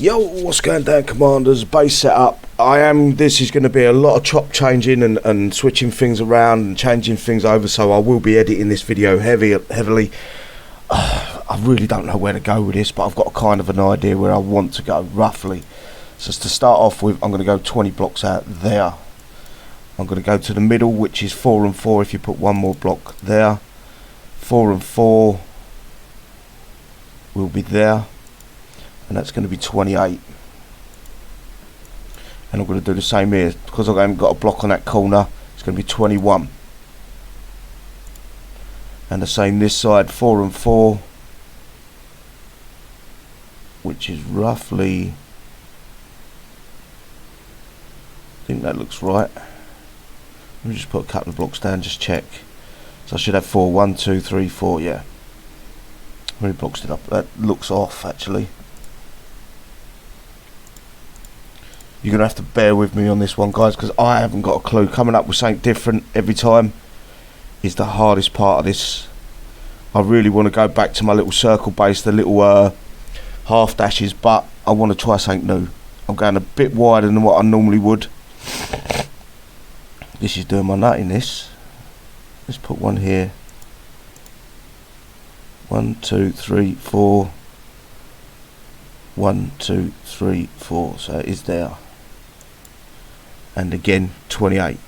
Yo, what's going down, commanders? Base setup. This is going to be a lot of chop changing and switching things around and changing things over, so I will be editing this video heavily. I really don't know where to go with this, but I've got kind of an idea where I want to go, roughly. So to start off with, I'm going to go 20 blocks out there. I'm going to go to the middle, which is 4 and 4 if you put one more block there. 4 and 4 will be there. And that's going to be 28, and I'm going to do the same here because I haven't got a block on that corner. It's going to be 21, and the same this side, 4 and 4, which is roughly, I think that looks right. Let me just put a couple of blocks down, just check. So I should have 4, 1, 2, 3, 4, yeah. How many blocks did I? That looks off actually. You're going to have to bear with me on this one, guys, because I haven't got a clue. Coming up with something different every time is the hardest part of this. I really want to go back to my little circle base, the little half dashes, but I want to try something new. I'm going a bit wider than what I normally would. This is doing my nut in this. Let's put one here. 1, 2, 3, 4. 1, 2, 3, 4. So it is there. And again 28.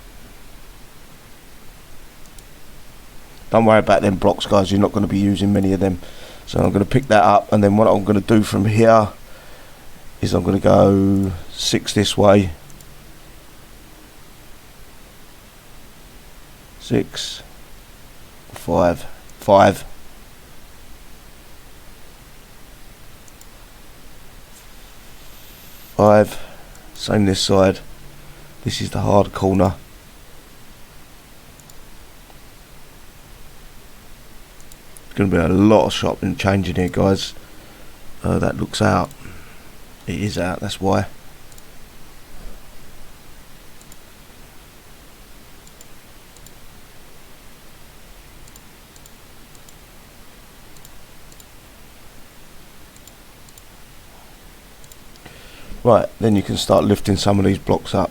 Don't worry about them blocks, guys, you're not going to be using many of them. So I'm going to pick that up, and then what I'm going to do from here is I'm going to go 6 this way, 6, 5, 5, 5. Same this side. This is the hard corner. It's going to be a lot of shopping and changing here, guys. That looks out. It is out, that's why. Right, then you can start lifting some of these blocks up.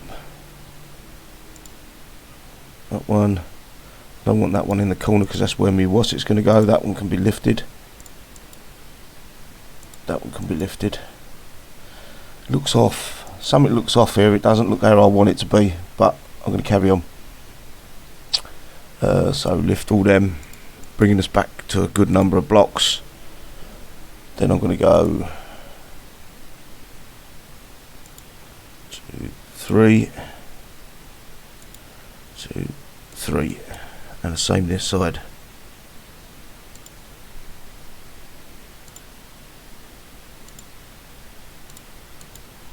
That one, I don't want that one in the corner because that's where my wasset's going to go. That one can be lifted. That one can be lifted. Looks off. Something looks off here. It doesn't look how I want it to be, but I'm going to carry on. So lift all them, bringing us back to a good number of blocks. Then I'm going to go 2, 3, 2, 3, and the same this side.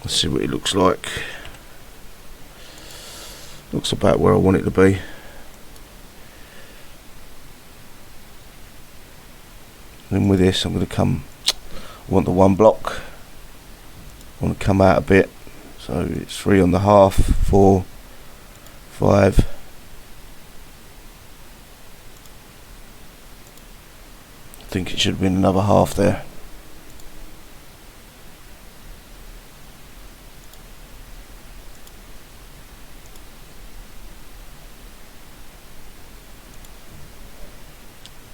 Let's see what it looks like. Looks about where I want it to be. Then with this, I'm going to come. I want the one block. I want to come out a bit. So it's 3.5, 4, 5. I think it should have been another half there.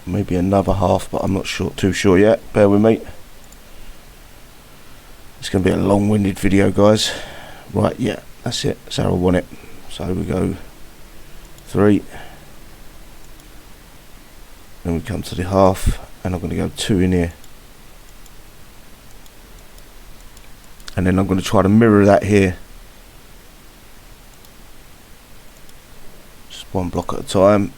Maybe another half, but I'm not too sure yet. Bear with me. It's going to be a long-winded video, guys. Right, yeah, that's it. That's how I want it. So we go 3. Then we come to the half, and I'm going to go 2 in here. And then I'm going to try to mirror that here. Just one block at a time.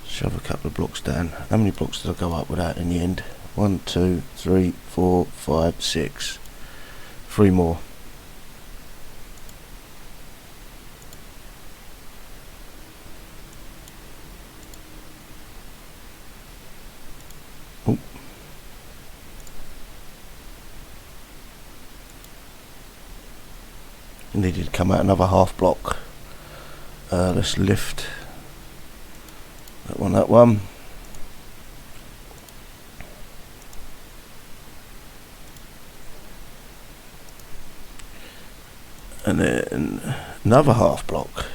Shove a couple of blocks down. How many blocks did I go up without in the end? 1, 2, 3, 4, 5, 6. 3 more. Oh. Needed to come out another half block. Let's lift that one. And then another half block.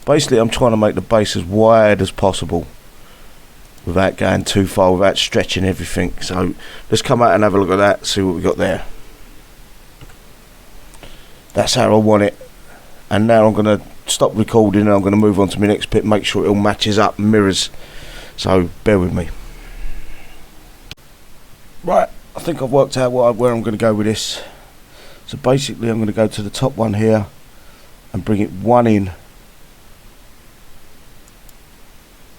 Basically, I'm trying to make the base as wide as possible without going too far, without stretching everything. So let's come out and have a look at that, see what we got there. That's how I want it. And now I'm going to stop recording and I'm going to move on to my next bit, make sure it all matches up, mirrors. So bear with me. Right, I think I've worked out where I'm going to go with this. So basically I'm going to go to the top one here and bring it one in.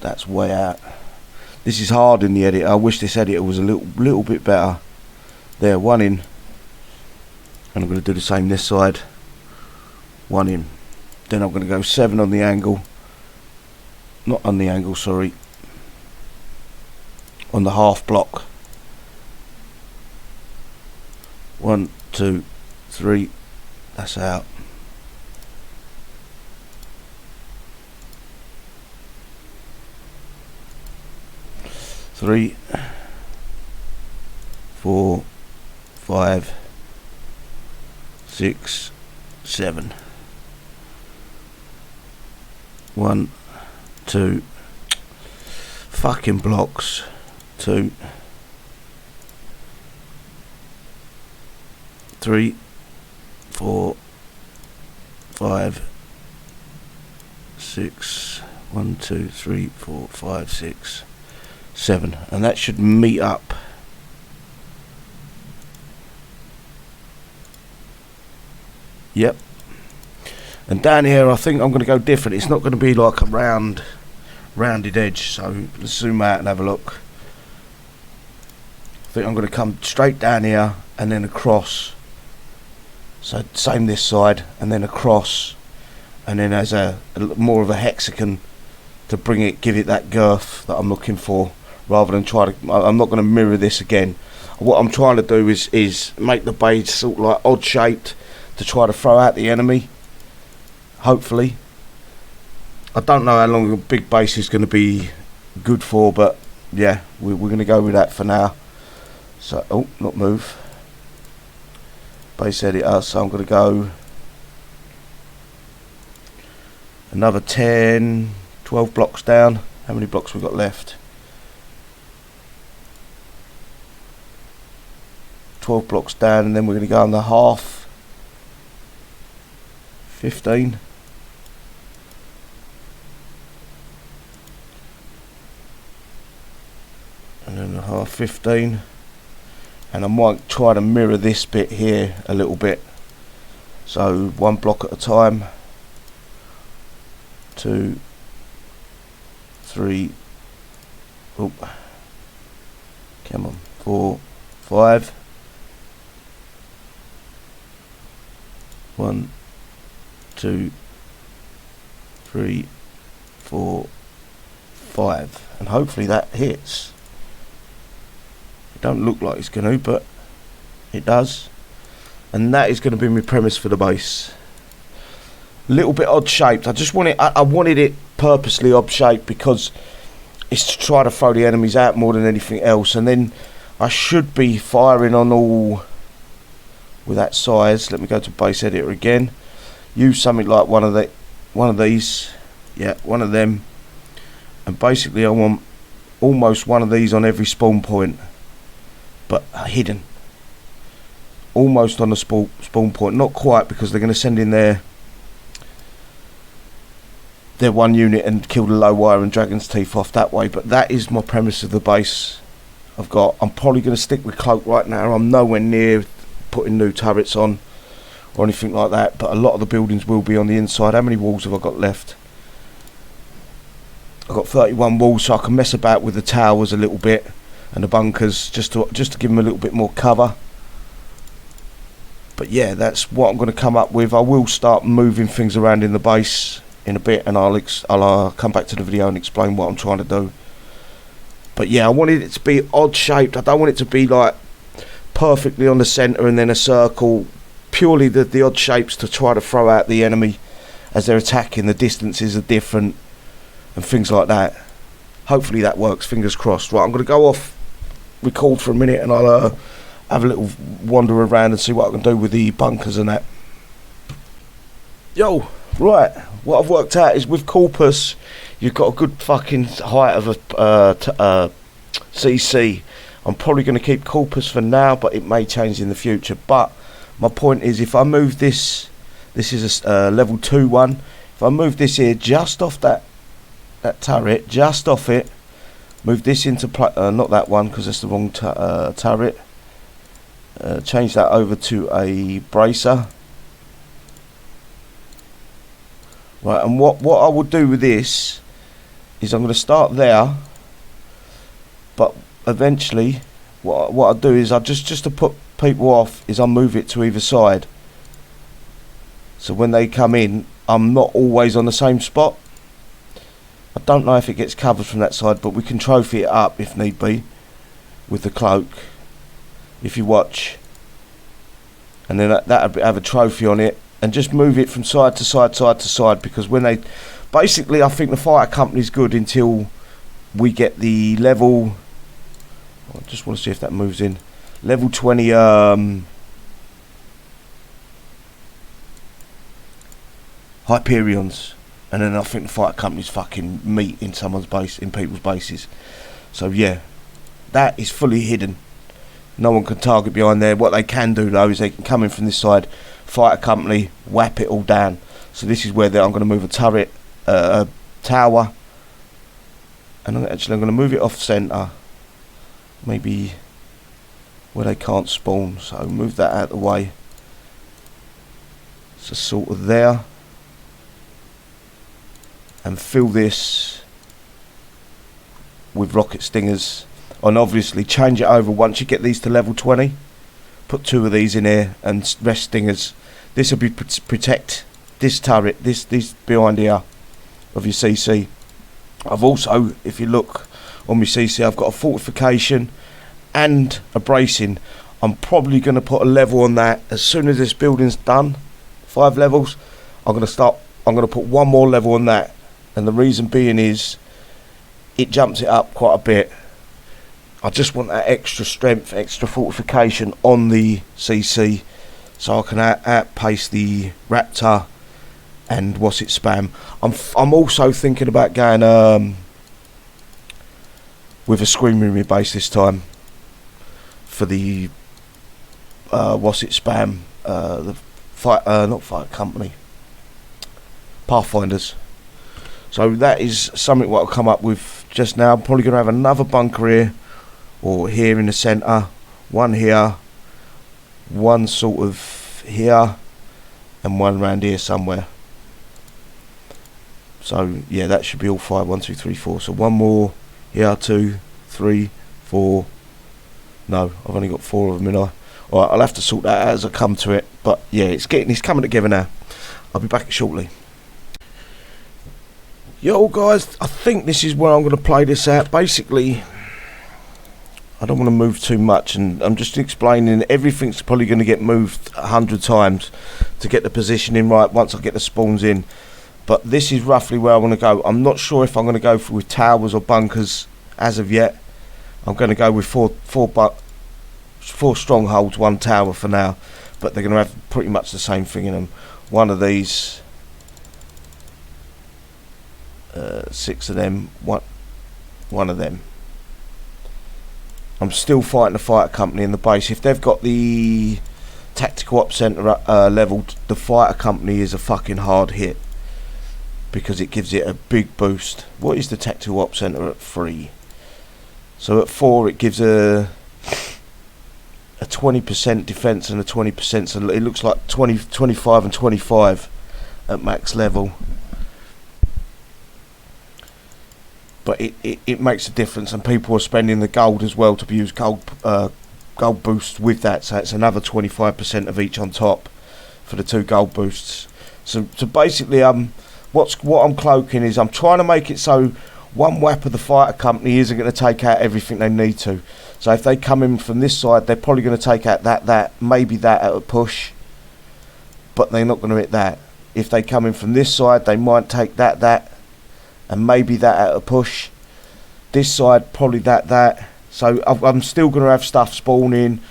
That's way out. This is hard in the edit. I wish this editor was a little bit better. There, one in. And I'm going to do the same this side. One in. Then I'm going to go 7 on the angle. Not on the angle, sorry. On the half block. 1, 2, 3. That's out. 3, 4, 5, 6, 7. 1, 2. Fucking blocks. 2, 3, 4, 5, 6. 1, 2, 3, 4, 5, 6. 7, and that should meet up. Yep. And down here I think I'm going to go different. It's not going to be like a rounded edge. So let's zoom out and have a look. I think I'm going to come straight down here and then across. So same this side and then across, and then as a more of a hexagon to bring it, give it that girth that I'm looking for. Rather than try to, I'm not going to mirror this again. What I'm trying to do is make the base sort of like odd shaped to try to throw out the enemy. Hopefully. I don't know how long a big base is going to be good for, but yeah, we're going to go with that for now. So, oh, not move. Base editor, so I'm going to go another 10, 12 blocks down. How many blocks we got left? 12 blocks down, and then we're going to go on the half. 15. And then the half 15. And I might try to mirror this bit here a little bit. So 1 block at a time. 2, 3. Oh, come on. 4, 5. 1, 2, 3, 4, 5, and hopefully that hits. It don't look like it's going to, but it does. And that is going to be my premise for the base. A little bit odd shaped. I just want it. I wanted it purposely odd shaped because it's to try to throw the enemies out more than anything else. And then I should be firing on all. With that size, let me go to base editor again. Use something like one of these, yeah, one of them, and basically I want almost one of these on every spawn point, but hidden, almost on the spawn point. Not quite, because they're going to send in their one unit and kill the low wire and dragon's teeth off that way. But that is my premise of the base I've got. I'm probably going to stick with cloak right now. I'm nowhere near putting new turrets on or anything like that, but a lot of the buildings will be on the inside. How many walls have I got left? I've got 31 walls, so I can mess about with the towers a little bit and the bunkers just to give them a little bit more cover. But yeah, that's what I'm going to come up with. I will start moving things around in the base in a bit, and I'll come back to the video and explain what I'm trying to do. But yeah, I wanted it to be odd shaped. I don't want it to be like perfectly on the centre and then a circle. Purely the odd shapes to try to throw out the enemy as they're attacking. The distances are different and things like that. Hopefully that works, fingers crossed. Right, I'm going to go off record for a minute, and I'll have a little wander around and see what I can do with the bunkers and that. Yo, right, what I've worked out is with Corpus, you've got a good fucking height of a CC. I'm probably going to keep Corpus for now, but it may change in the future. But my point is, if I move this is a level 2 one, if I move this here just off that turret, just off it, move this into not that one because that's the wrong turret, change that over to a bracer. Right, and what I will do with this is I'm going to start there, but eventually what I'll do is I'll just to put people off is I'll move it to either side, so when they come in I'm not always on the same spot. I don't know if it gets covered from that side, but we can trophy it up if need be with the cloak, if you watch, and then that'll have a trophy on it, and just move it from side to side, because when they basically, I think the fighter company's good until we get the level, I just want to see if that moves in, level 20 Hyperions, and then I think the fighter company's fucking meat in someone's base, in people's bases. So yeah, that is fully hidden. No one can target behind there. What they can do though is they can come in from this side, fighter company, whap it all down. So this is where I'm going to move a turret, a tower, and I'm going to move it off centre, maybe where they can't spawn. So move that out of the way. So sort of there, and fill this with rocket stingers. And obviously change it over once you get these to level 20. Put 2 of these in here and rest stingers. This will be protect this turret, this behind here of your CC. I've also, if you look on my CC, I've got a fortification and a bracing. I'm probably going to put a level on that as soon as this building's done. 5 levels. I'm going to put 1 more level on that, and the reason being is it jumps it up quite a bit. I just want that extra strength, extra fortification on the CC, so I can outpace the Raptor and what's it spam. I'm also thinking about going with a screamer in my base this time for the what's it spam, the not fight company, Pathfinders. So that is something what I'll come up with just now. I'm probably going to have another bunker here, or here in the centre, 1 here, 1 sort of here, and 1 round here somewhere. So yeah, that should be all 5. 1, 2, 3, 4. So 1 more here, 2, 3, 4. No, I've only got 4 of them, you know. Alright, I'll have to sort that out as I come to it. But yeah, it's coming together now. I'll be back shortly. Yo guys, I think this is where I'm going to play this out. Basically, I don't want to move too much, and I'm just explaining everything's probably going to get moved 100 times to get the positioning right once I get the spawns in. But this is roughly where I want to go. I'm not sure if I'm going to go with towers or bunkers as of yet. I'm going to go with four strongholds, 1 tower for now, but they're going to have pretty much the same thing in them. 1 of these, 6 of them, one of them. I'm still fighting the fighter company in the base. If they've got the tactical op centre leveled, the fighter company is a fucking hard hit because it gives it a big boost. What is the tactical op centre at 3? So at 4 it gives a 20% defence and a 20%, so it looks like 20, 25 and 25 at max level. But it makes a difference, and people are spending the gold as well to use gold gold boosts with that, so it's another 25% of each on top for the 2 gold boosts. So basically, what I'm cloaking is I'm trying to make it so one whap of the fighter company isn't going to take out everything they need to. So if they come in from this side, they're probably going to take out that, maybe that at a push, but they're not going to hit that. If they come in from this side, they might take that, and maybe that at a push. This side, probably that. So I'm still going to have stuff spawning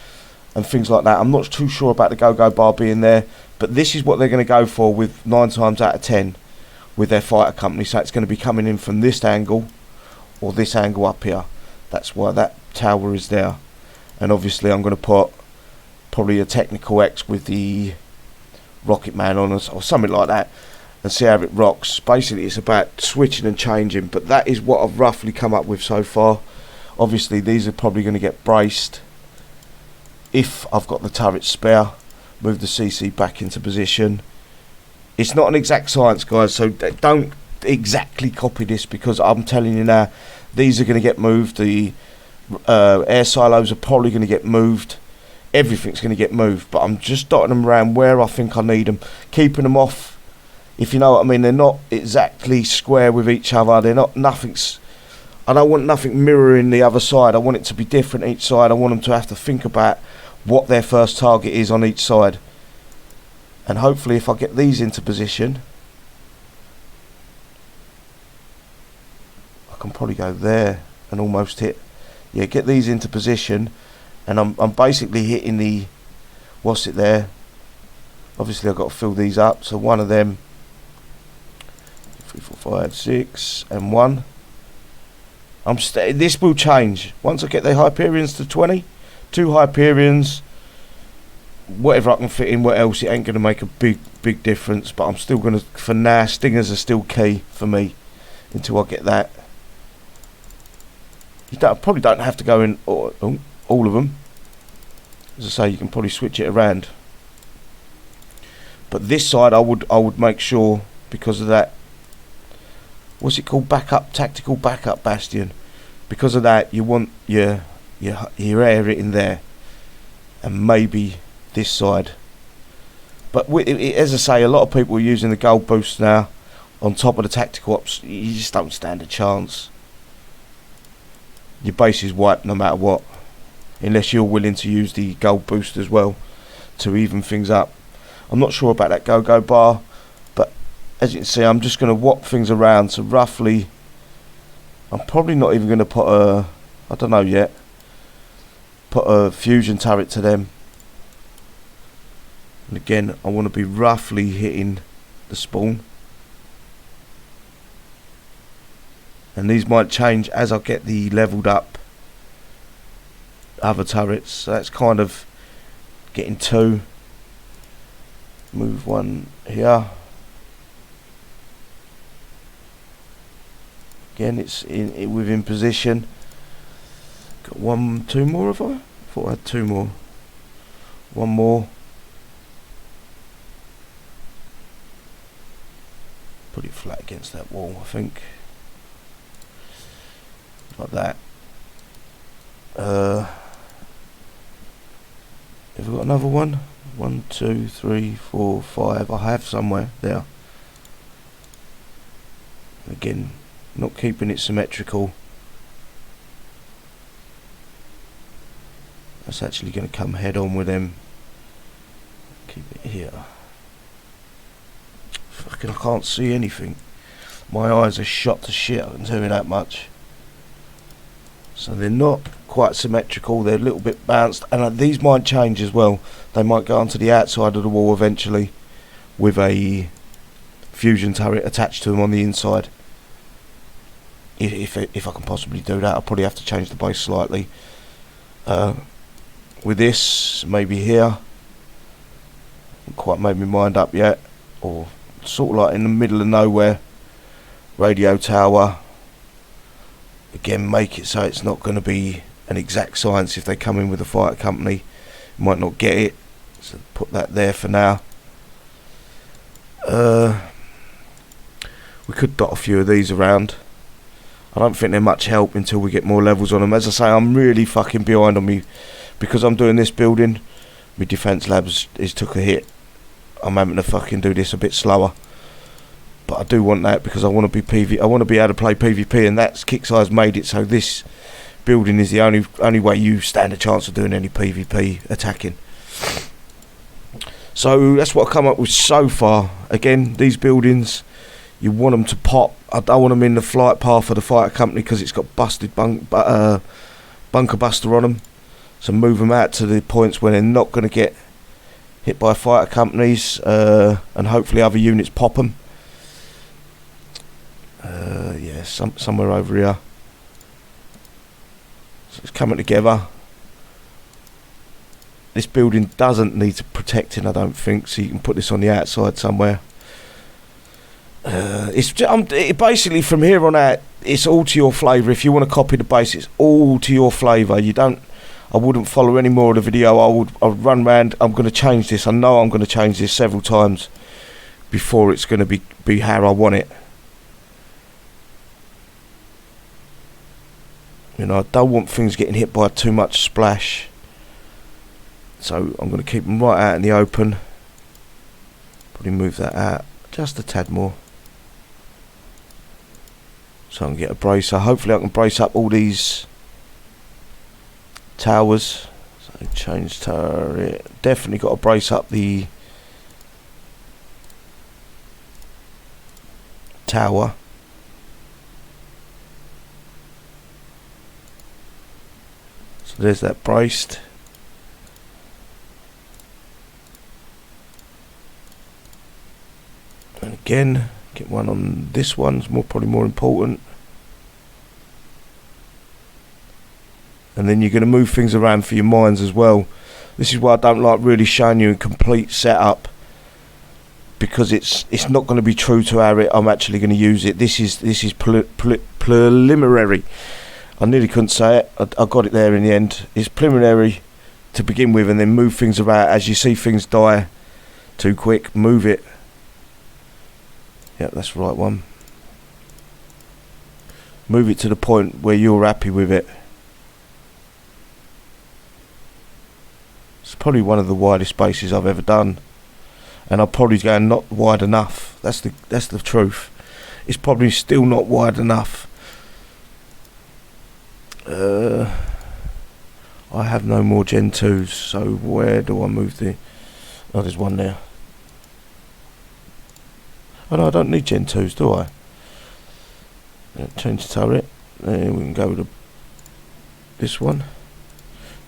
and things like that. I'm not too sure about the go-go bar being there, but this is what they're going to go for with 9 times out of 10 with their fighter company. So it's going to be coming in from this angle or this angle up here. That's why that tower is there. And obviously I'm going to put probably a technical X with the Rocket Man on us or something like that, and see how it rocks. Basically it's about switching and changing, but that is what I've roughly come up with so far. Obviously these are probably going to get braced if I've got the turret spare. Move the CC back into position. It's not an exact science, guys, so don't exactly copy this, because I'm telling you now, these are going to get moved. The air silos are probably going to get moved. Everything's going to get moved, but I'm just dotting them around where I think I need them, keeping them off, if you know what I mean. They're not exactly square with each other. They're not, nothing's, I don't want nothing mirroring the other side. I want it to be different each side. I want them to have to think about what their first target is on each side. And hopefully if I get these into position, I can probably go there and almost hit. Yeah, get these into position, and I'm basically hitting the, what's it there? Obviously I've got to fill these up. So one of them, 3, 4, 5, 6, and 1. This will change once I get the Hyperions to 20. 2 Hyperions, whatever I can fit in. What else? It ain't going to make a big difference, but I'm still going to, for now, stingers are still key for me until I get that. You probably don't have to go in all of them. As I say, you can probably switch it around. But this side, I would make sure, because of that. What's it called? Tactical backup bastion. Because of that, you want your air in there, and maybe this side. But as I say, a lot of people are using the gold boost now on top of the tactical ops. You just don't stand a chance. Your base is wiped no matter what, unless you're willing to use the gold boost as well to even things up. I'm not sure about that go-go bar, but as you can see, I'm just going to whop things around. So roughly, I'm probably not even going to put a, I don't know yet, put a fusion turret to them. And again, I want to be roughly hitting the spawn. And these might change as I get the leveled up other turrets. So that's kind of getting 2. Move 1 here. Again, it's within position. Got 2 more, have I? Thought I had 2 more. 1 more. Put it flat against that wall, I think. Like that. Have we got another one? 1, 2, 3, 4, 5. I have somewhere there. Again, not keeping it symmetrical. That's actually going to come head on with them. Keep it here. Fucking, I can't see anything. My eyes are shot to shit, I can tell you that much. So they're not quite symmetrical, they're a little bit bounced, and these might change as well. They might go onto the outside of the wall eventually with a fusion turret attached to them on the inside. If I can possibly do that, I'll probably have to change the base slightly. With this, maybe here. Haven't quite made my mind up yet. Or sort of like in the middle of nowhere. Radio tower. Again, make it so it's not going to be an exact science. If they come in with a fighter company, you might not get it. So put that there for now. We could dot a few of these around. I don't think they're much help until we get more levels on them. As I say, I'm really fucking behind on me because I'm doing this building, my defence labs is took a hit. I'm having to fucking do this a bit slower, but I do want that because I want to be I want to be able to play PvP, and that's Kixeye's made it so this building is the only way you stand a chance of doing any PvP attacking. So that's what I come up with so far. Again, these buildings, you want them to pop. I don't want them in the flight path of the fighter company because it's got busted bunker buster on them. So move them out to the points where they're not going to get hit by fighter companies, and hopefully other units pop them. Yeah, somewhere over here. So it's coming together. This building doesn't need protecting, I don't think, so you can put this on the outside somewhere. Basically from here on out, it's all to your flavour. If you want to copy the base, it's all to your flavour. I wouldn't follow any more of the video. I would run round. I'm going to change this. I know I'm going to change this several times before it's going to be how I want it. You know, I don't want things getting hit by too much splash. So I'm going to keep them right out in the open. Probably move that out just a tad more, so I can get a bracer. Hopefully I can brace up all these towers. So change turret. Definitely got to brace up the tower. So there's that braced. And again, get one on this one. It's probably more important. And then you're going to move things around for your mines as well. This is why I don't like really showing you a complete setup, because it's not going to be true to how I'm actually going to use it. This is preliminary. I nearly couldn't say it. I got it there in the end. It's preliminary to begin with, and then move things around as you see things die too quick. Move it. Yep, that's the right one. Move it to the point where you're happy with it. It's probably one of the widest bases I've ever done, and I'll probably go not wide enough. That's the truth. It's probably still not wide enough. I have no more Gen 2s, so where do I move the... Oh, there's one there. Oh no, I don't need Gen 2s, do I? Yeah, change the turret. Then we can go with this one.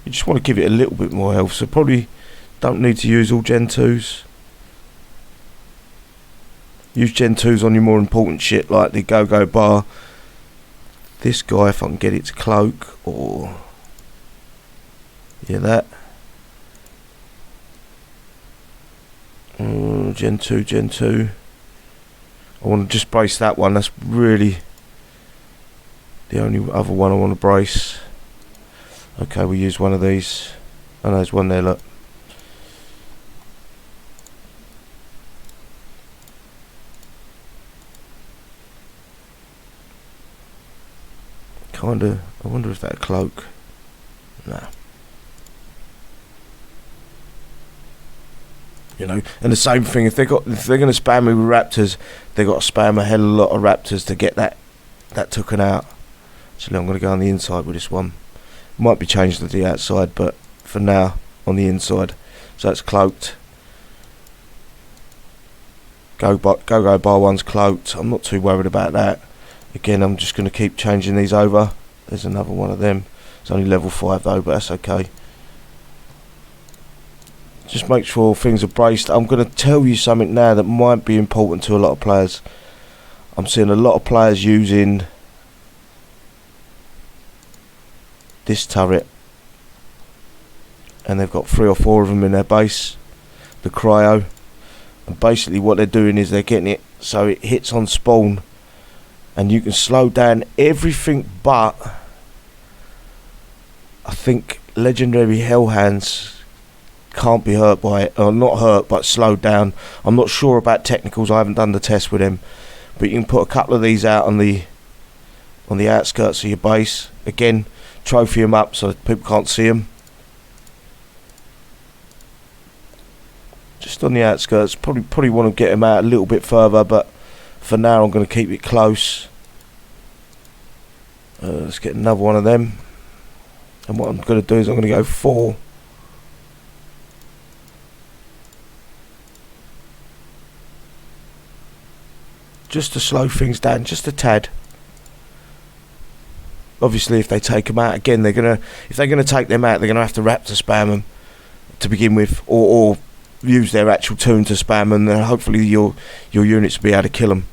You just want to give it a little bit more health, so probably don't need to use all Gen 2s. Use Gen 2s on your more important shit like the go-go bar. This guy, if I can get it to cloak, or... Yeah, that. Gen 2, Gen 2. I want to just brace that one. That's really the only other one I want to brace. Okay, we'll use one of these. Oh, there's one there, look. Kinda, I wonder if that cloak. Nah. You know, and the same thing, if they're going to spam me with raptors, they've got to spam a hell of a lot of raptors to get that taken out. Actually, I'm going to go on the inside with this one. Might be changed to the outside, but for now, on the inside. So that's cloaked. Go bar one's cloaked. I'm not too worried about that. Again, I'm just going to keep changing these over. There's another one of them. It's only level 5 though, but that's okay. Just make sure things are braced. I'm going to tell you something now that might be important to a lot of players. I'm seeing a lot of players using this turret, and they've got 3 or 4 of them in their base, the cryo, and basically what they're doing is they're getting it so it hits on spawn, and you can slow down everything but, I think, legendary hellhounds can't be hurt by it, or not hurt but slowed down. I'm not sure about technicals, I haven't done the test with them, but you can put a couple of these out on the outskirts of your base. Again, trophy them up so people can't see them. just on the outskirts. Probably want to get them out a little bit further, but for now I'm going to keep it close. Let's get another one of them, and what I'm going to do is I'm going to go 4. Just to slow things down just a tad. Obviously if they take them out again, if they're gonna take them out, they're gonna have to raptor spam them to begin with, or use their actual tune to spam, and then hopefully your units will be able to kill them.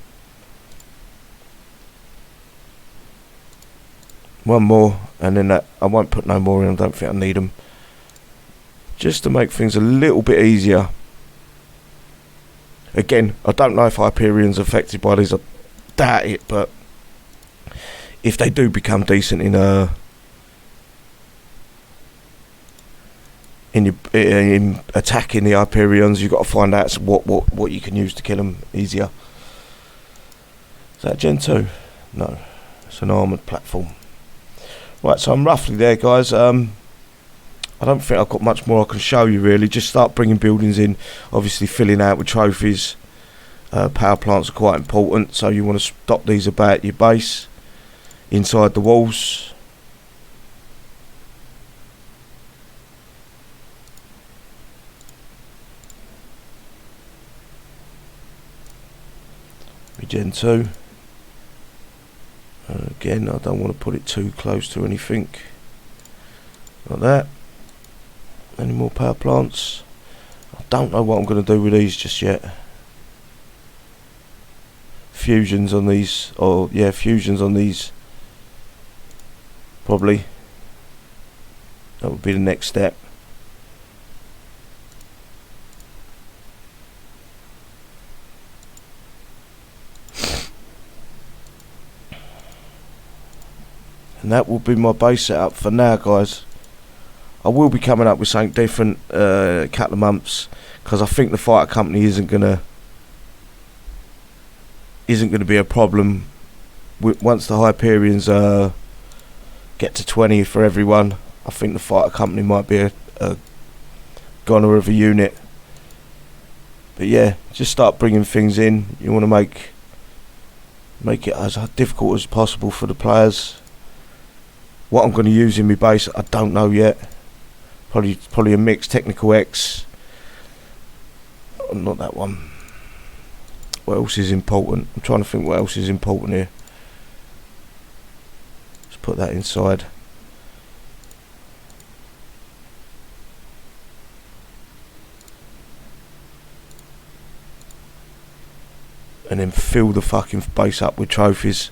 One more, and then I won't put no more in. I don't think I need them, just to make things a little bit easier. Again, I don't know if Hyperion's affected by these. I doubt it, but if they do become decent in attacking the Hyperions, you've got to find out what you can use to kill them easier. Is that Gen 2? No, it's an armoured platform. Right, so I'm roughly there, guys. I don't think I've got much more I can show you really. Just start bringing buildings in, obviously filling out with trophies. Power plants are quite important, so you want to stop these about your base, inside the walls. Gen 2. Again, I don't want to put it too close to anything like that. Any more power plants? I don't know what I'm going to do with these just yet. Fusions on these, or yeah, fusions on these. Probably. That would be the next step. And that will be my base setup for now, guys. I will be coming up with something different a couple of months, because I think the fighter company isn't gonna be a problem once the Hyperions get to 20 for everyone. I think the fighter company might be a goner of a unit. But yeah, just start bringing things in. You want to make it as difficult as possible for the players. What I'm going to use in my base, I don't know yet. Probably a mix, Technical X. Not that one. What else is important? I'm trying to think what else is important here. Let's put that inside. And then fill the fucking base up with trophies.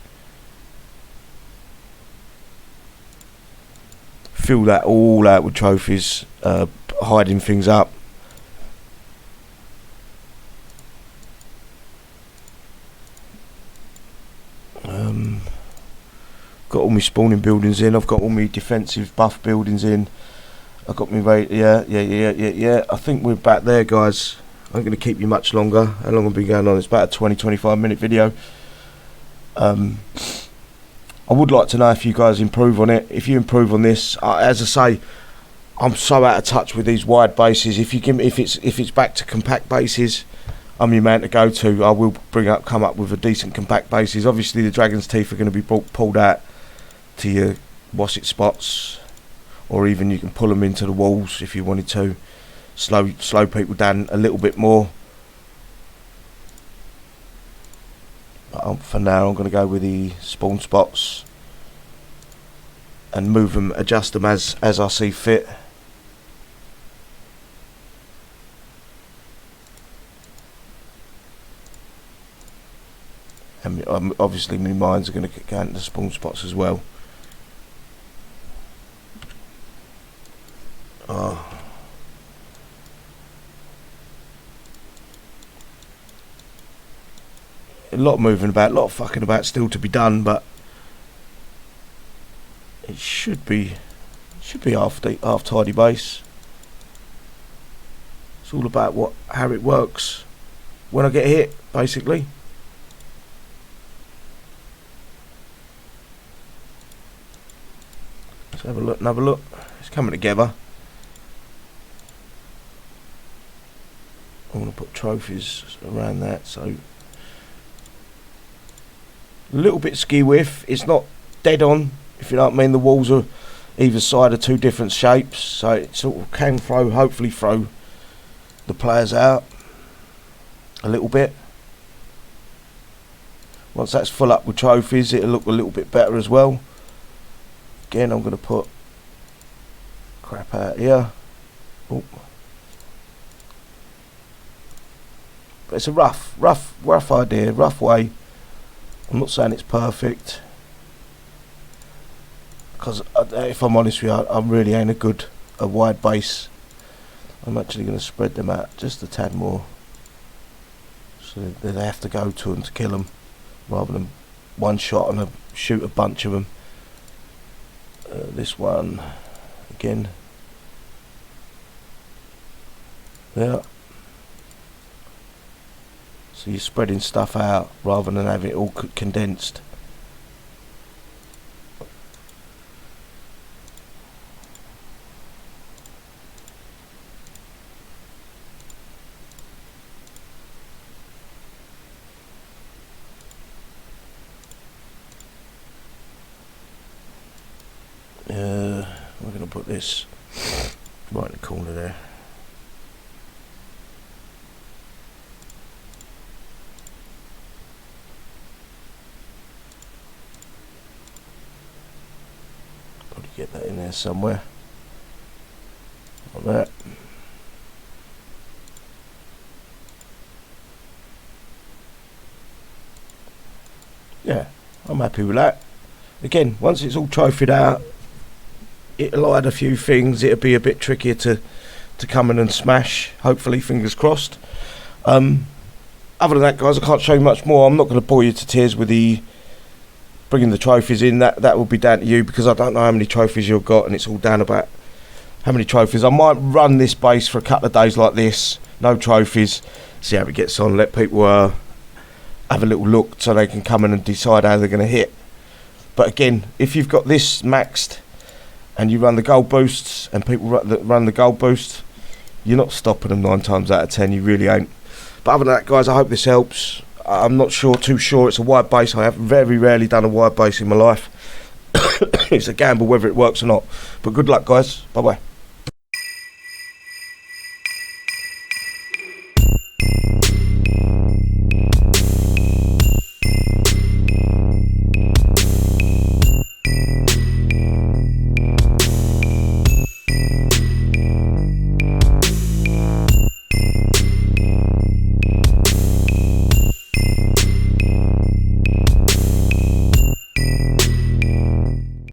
Fill that all out with trophies, hiding things up. Got all my spawning buildings in. I've got all my defensive buff buildings in. I've got my yeah. I think we're back there, guys. I'm going to keep you much longer. How long have I been going on? It's about a 20-25 minute video. I would like to know if you guys improve on it. If you improve on this, as I say, I'm so out of touch with these wide bases. If it's back to compact bases, I'm your man to go to. I will come up with a decent compact bases. Obviously, the Dragon's Teeth are going to be pulled out to your wasset spots, or even you can pull them into the walls if you wanted to. Slow people down a little bit more. For now, I'm going to go with the spawn spots and move them, adjust them as I see fit. And obviously my mines are going to go into the spawn spots as well. A lot of moving about, a lot of fucking about still to be done, but it should be half tidy base. It's all about how it works when I get hit, basically. Let's have a look, another look. It's coming together. I want to put trophies around that, so a little bit ski width. It's not dead on, if you know what I mean. The walls are either side are two different shapes, so it sort of can hopefully throw the players out a little bit. Once that's full up with trophies, it'll look a little bit better as well. Again, I'm going to put crap out here. Oh. But it's a rough idea, rough way. I'm not saying it's perfect, because if I'm honest with you, I really ain't a wide base. I'm actually going to spread them out just a tad more, so that they have to go to them to kill them, rather than one shot and shoot a bunch of them. This one again, yeah. So you're spreading stuff out rather than having it all condensed. We're going to put this right in the corner there. Probably get that in there somewhere. Like that. Yeah, I'm happy with that. Again, once it's all trophied out, it'll add a few things. It'll be a bit trickier to come in and smash, hopefully, fingers crossed. Other than that, guys, I can't show you much more. I'm not going to bore you to tears with bringing the trophies in. That will be down to you, because I don't know how many trophies you've got, and it's all down about how many trophies. I might run this base for a couple of days like this, no trophies, see how it gets on, let people have a little look so they can come in and decide how they're going to hit. But again, if you've got this maxed and you run the gold boosts, and people run the gold boost, you're not stopping them 9 times out of 10. You really ain't. But other than that, guys, I hope this helps. I'm not too sure. It's a wide base. I have very rarely done a wide base in my life. It's a gamble whether it works or not. But good luck, guys. Bye bye.